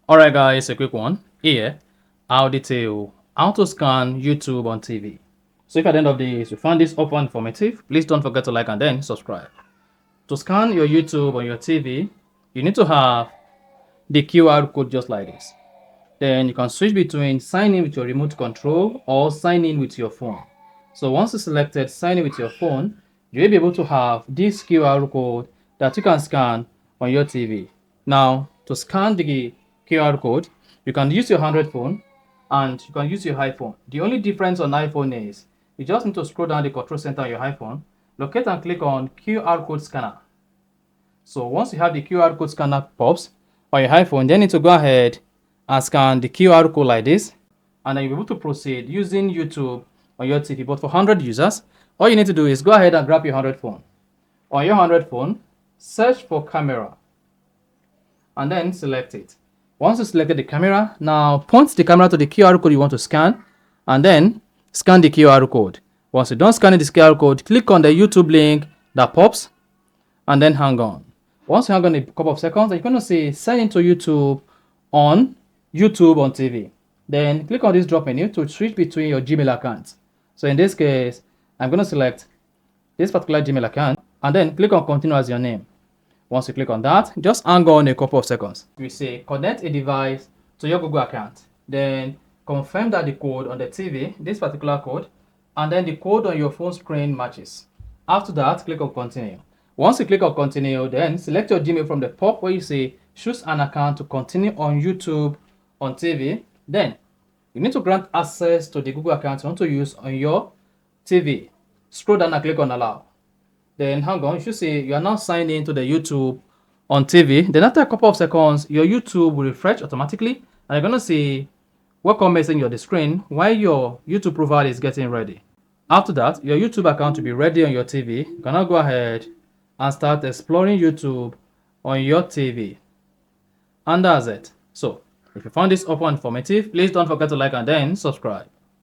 Alright guys, a quick one. Here, I'll detail how to scan YouTube on TV. So if at the end of this you found this offer informative, please don't forget to like and then subscribe. To scan your YouTube on your TV, you need to have the QR code just like this. Then you can switch between sign in with your remote control or sign in with your phone. So once you selected sign in with your phone, you'll be able to have this QR code that you can scan on your TV. Now, to scan the QR code, you can use your Android phone and you can use your iPhone. The only difference on iPhone is you just need to scroll down the control center on your iPhone, locate and click on QR code scanner. So once you have the QR code scanner pops on your iPhone, then you need to go ahead and scan the QR code like this, and then you'll be able to proceed using YouTube on your TV. But for 100 users, all you need to do is go ahead and grab your 100 phone. On your 100 phone, search for camera and then select it. Once you selected the camera, now point the camera to the QR code you want to scan and then scan the QR code. Once you're done scanning this QR code, click on the YouTube link that pops and then hang on. Once you hang on a couple of seconds, you're going to see sign into YouTube on TV. Then click on this drop menu to switch between your Gmail accounts. So in this case, I'm going to select this particular Gmail account and then click on continue as your name. Once you click on that, just hang on a couple of seconds. We say connect a device to your Google account. Then confirm that the code on the TV, this particular code, and then the code on your phone screen matches. After that, click on continue. Once you click on continue, then select your Gmail from the pop where you say choose an account to continue on YouTube on TV. Then you need to grant access to the Google account you want to use on your TV. Scroll down and click on allow. Then hang on, you should see you are now signed in to the YouTube on TV. Then after a couple of seconds, your YouTube will refresh automatically and you're going to see welcome message on the screen while your YouTube profile is getting ready. After that, your YouTube account will be ready on your TV. You can now go ahead and start exploring YouTube on your TV. And that's it. So, if you found this offer informative, please don't forget to like and then subscribe.